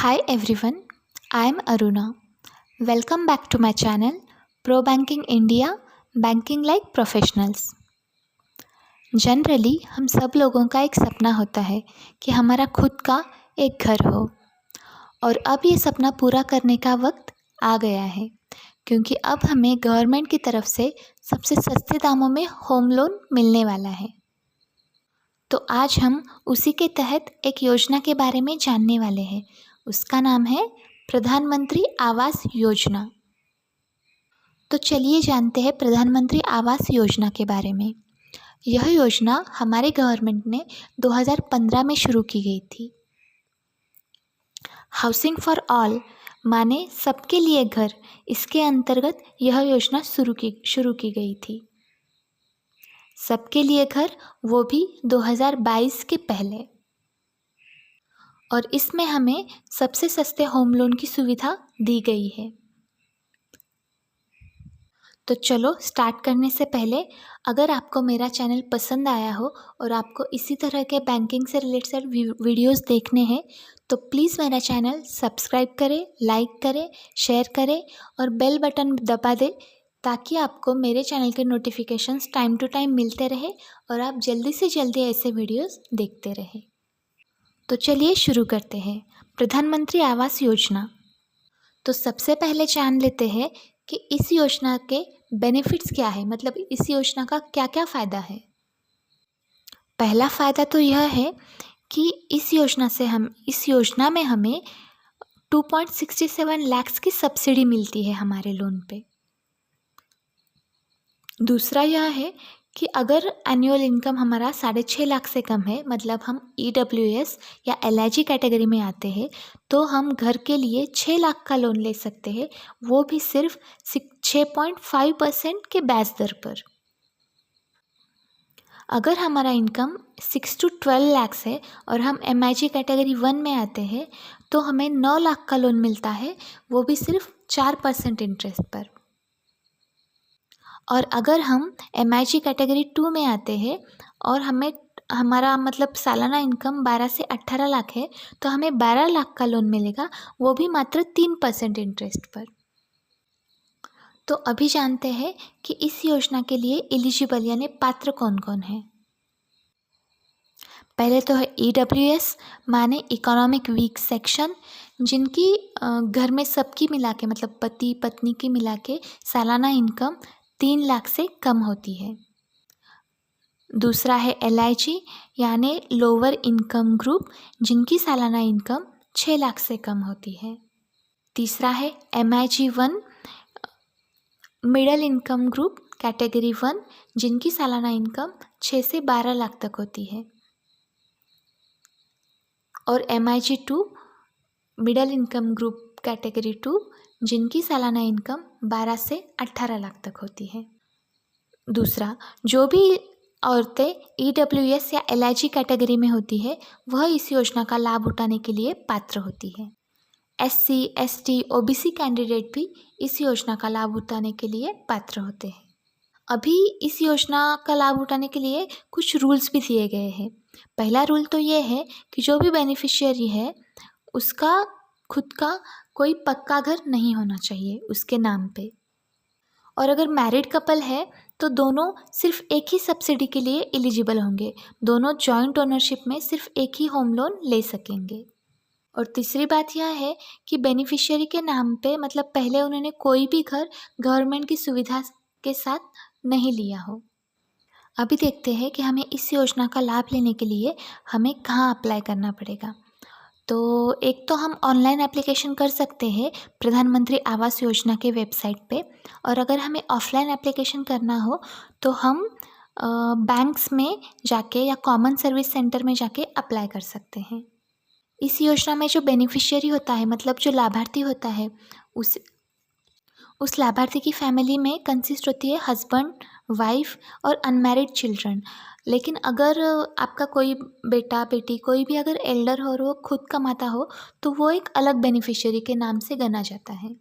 Hi everyone, I am Aruna. Welcome back to my channel Pro Banking India Banking Like Professionals. Generally हम सब लोगों का एक सपना होता है कि हमारा खुद का एक घर हो और अब ये सपना पूरा करने का वक्त आ गया है क्योंकि अब हमें गवर्नमेंट की तरफ से सबसे सस्ते दामों में होम लोन मिलने वाला है। तो आज हम उसी के तहत एक योजना के बारे में जानने वाले हैं। उसका नाम है प्रधानमंत्री आवास योजना। तो चलिए जानते हैं प्रधानमंत्री आवास योजना के बारे में। यह योजना हमारे गवर्नमेंट ने 2015 में शुरू की गई थी। हाउसिंग फॉर ऑल माने सबके लिए घर, इसके अंतर्गत यह योजना शुरू की गई थी। सबके लिए घर, वो भी 2022 के पहले। और इसमें हमें सबसे सस्ते होम लोन की सुविधा दी गई है। तो चलो स्टार्ट करने से पहले अगर आपको मेरा चैनल पसंद आया हो और आपको इसी तरह के बैंकिंग से रिलेटेड वीडियोस देखने हैं तो प्लीज़ मेरा चैनल सब्सक्राइब करें, लाइक करें, शेयर करें और बेल बटन दबा दें ताकि आपको मेरे चैनल के नोटिफिकेशंस टाइम टू टाइम मिलते रहे और आप जल्दी से जल्दी ऐसे वीडियोस देखते रहें। तो चलिए शुरू करते हैं प्रधानमंत्री आवास योजना। तो सबसे पहले जान लेते हैं कि इस योजना के बेनिफिट्स क्या है, मतलब इस योजना का क्या क्या फ़ायदा है। पहला फ़ायदा तो यह है कि इस योजना में हमें 2.67 लाख की सब्सिडी मिलती है हमारे लोन पे। दूसरा यह है कि अगर एनुअल इनकम हमारा 6.5 लाख से कम है, मतलब हम EWS या LIG कैटेगरी में आते हैं, तो हम घर के लिए 6 लाख का लोन ले सकते हैं, वो भी सिर्फ 6.5% के ब्याज दर पर। अगर हमारा इनकम 6 to 12 लाख है और हम MIG कैटेगरी 1 में आते हैं तो हमें 9 लाख का लोन मिलता है, वो भी सिर्फ 4% इंटरेस्ट पर। और अगर हम MIG कैटेगरी 2 में आते हैं और हमारा मतलब सालाना इनकम 12 से 18 लाख है तो हमें 12 लाख का लोन मिलेगा, वो भी मात्र 3% इंटरेस्ट पर। तो अभी जानते हैं कि इस योजना के लिए एलिजिबल यानी पात्र कौन कौन है। पहले तो है EWS माने इकोनॉमिक वीक सेक्शन, जिनकी घर में सबकी मिला के मतलब पति पत्नी की मिला के सालाना इनकम 3 लाख से कम होती है। दूसरा है LIG यानी लोअर इनकम ग्रुप, जिनकी सालाना इनकम 6 लाख से कम होती है। तीसरा है MIG 1 middle income group category 1, जिनकी सालाना इनकम 6 से 12 लाख तक होती है। और MIG 2 middle income group category 2, जिनकी सालाना इनकम 12 से 18 लाख तक होती है। दूसरा, जो भी औरतें EWS या LIG कैटेगरी में होती है वह इस योजना का लाभ उठाने के लिए पात्र होती है। SC, ST, OBC कैंडिडेट भी इस योजना का लाभ उठाने के लिए पात्र होते हैं। अभी इस योजना का लाभ उठाने के लिए कुछ रूल्स भी दिए गए हैं। पहला रूल तो ये है कि जो भी बेनिफिशियरी है उसका खुद का कोई पक्का घर नहीं होना चाहिए उसके नाम पे। और अगर मैरिड कपल है तो दोनों सिर्फ एक ही सब्सिडी के लिए एलिजिबल होंगे, दोनों जॉइंट ओनरशिप में सिर्फ एक ही होम लोन ले सकेंगे। और तीसरी बात यह है कि बेनिफिशियरी के नाम पे मतलब पहले उन्होंने कोई भी घर गवर्नमेंट की सुविधा के साथ नहीं लिया हो। अभी देखते हैं कि हमें इस योजना का लाभ लेने के लिए हमें कहाँ अप्लाई करना पड़ेगा। तो एक तो हम ऑनलाइन एप्लीकेशन कर सकते हैं प्रधानमंत्री आवास योजना के वेबसाइट पे, और अगर हमें ऑफलाइन एप्लीकेशन करना हो तो हम बैंक्स में जाके या कॉमन सर्विस सेंटर में जाके अप्लाई कर सकते हैं। इस योजना में जो बेनिफिशियरी होता है मतलब जो लाभार्थी होता है उस लाभार्थी की फैमिली में कंसिस्ट होती है हस्बैंड, वाइफ और अनमैरिड चिल्ड्रन। लेकिन अगर आपका कोई बेटा बेटी कोई भी अगर एल्डर हो और वो खुद कमाता हो तो वो एक अलग बेनिफिशियरी के नाम से गना जाता है।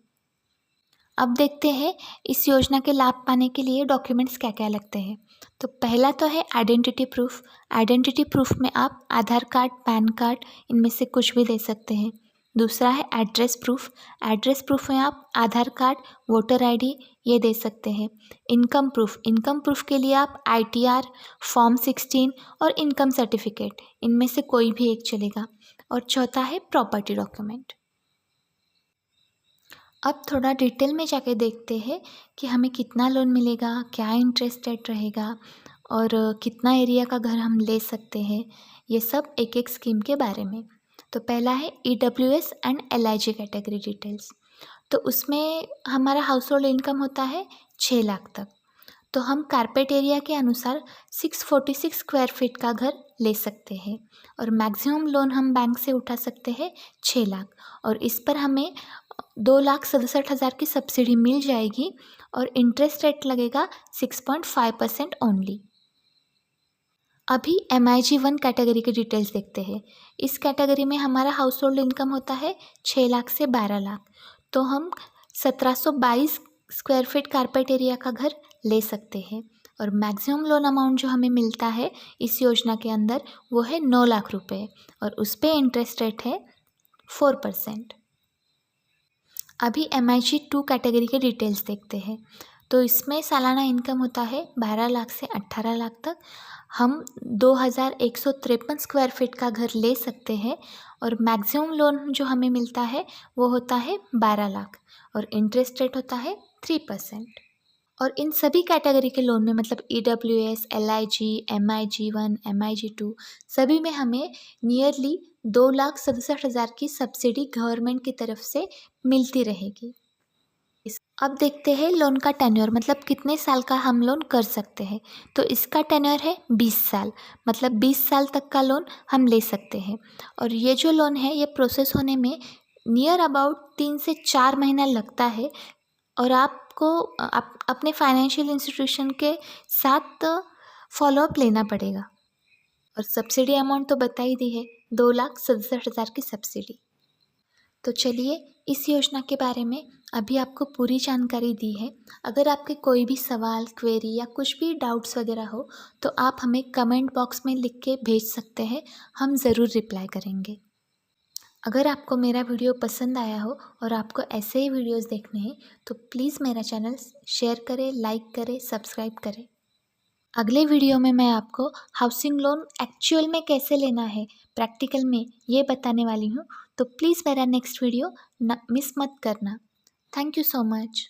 अब देखते हैं इस योजना के लाभ पाने के लिए डॉक्यूमेंट्स क्या क्या लगते हैं। तो पहला तो है आइडेंटिटी प्रूफ। आइडेंटिटी प्रूफ में आप आधार कार्ड, पैन कार्ड इनमें से कुछ भी दे सकते हैं। दूसरा है एड्रेस प्रूफ। एड्रेस प्रूफ में आप आधार कार्ड, वोटर आईडी ये दे सकते हैं। इनकम प्रूफ, इनकम प्रूफ के लिए आप ITR, फॉर्म 16 और इनकम सर्टिफिकेट, इनमें से कोई भी एक चलेगा। और चौथा है प्रॉपर्टी डॉक्यूमेंट। अब थोड़ा डिटेल में जाके देखते हैं कि हमें कितना लोन मिलेगा, क्या इंटरेस्ट रेट रहेगा और कितना एरिया का घर हम ले सकते हैं, ये सब एक एक स्कीम के बारे में। तो पहला है EWS and LIG category details. तो उसमें हमारा हाउस होल्ड इनकम होता है 6 लाख तक। तो हम कारपेट एरिया के अनुसार 646 स्क्वायर फीट का घर ले सकते हैं और मैक्सिमम लोन हम बैंक से उठा सकते हैं 6 लाख, और इस पर हमें 2,67,000 की सब्सिडी मिल जाएगी और इंटरेस्ट रेट लगेगा 6.5% ओनली। अभी MIG 1 कैटेगरी की डिटेल्स देखते हैं। इस कैटेगरी में हमारा हाउस होल्ड इनकम होता है 6 लाख से 12 लाख। तो हम 1722 स्क्वायर फीट कारपेट एरिया का घर ले सकते हैं और मैक्सिमम लोन अमाउंट जो हमें मिलता है इस योजना के अंदर वो है 9 लाख रुपए और उस पर इंटरेस्ट रेट है 4%। अभी MIG 2 कैटेगरी के डिटेल्स देखते हैं। तो इसमें सालाना इनकम होता है 12 लाख से 18 लाख तक। हम 2153 स्क्वायर फीट का घर ले सकते हैं और मैक्सिमम लोन जो हमें मिलता है वो होता है 12 लाख और इंटरेस्ट रेट होता है 3%। और इन सभी कैटेगरी के लोन में मतलब EWS, LIG, MIG 1, MIG 2 सभी में हमें नियरली 2,67,000 की सब्सिडी गवर्नमेंट की तरफ से मिलती रहेगी। अब देखते हैं लोन का टेन्योर, मतलब कितने साल का हम लोन कर सकते हैं। तो इसका टेन्योर है 20 साल, मतलब 20 साल तक का लोन हम ले सकते हैं। और ये जो लोन है ये प्रोसेस होने में नियर अबाउट 3 से 4 महीना लगता है और आपको अपने फाइनेंशियल इंस्टीट्यूशन के साथ फॉलोअप लेना पड़ेगा। और सब्सिडी अमाउंट तो बता ही दी है, 2,67,000 की सब्सिडी। तो चलिए इस योजना के बारे में अभी आपको पूरी जानकारी दी है। अगर आपके कोई भी सवाल, क्वेरी या कुछ भी डाउट्स वगैरह हो तो आप हमें कमेंट बॉक्स में लिख के भेज सकते हैं, हम ज़रूर रिप्लाई करेंगे। अगर आपको मेरा वीडियो पसंद आया हो और आपको ऐसे ही वीडियोस देखने हैं तो प्लीज़ मेरा चैनल शेयर करें, लाइक करें, सब्सक्राइब करें। अगले वीडियो में मैं आपको हाउसिंग लोन एक्चुअल में कैसे लेना है, प्रैक्टिकल में, ये बताने वाली हूँ। तो प्लीज़ मेरा नेक्स्ट वीडियो मिस मत करना। Thank you so much.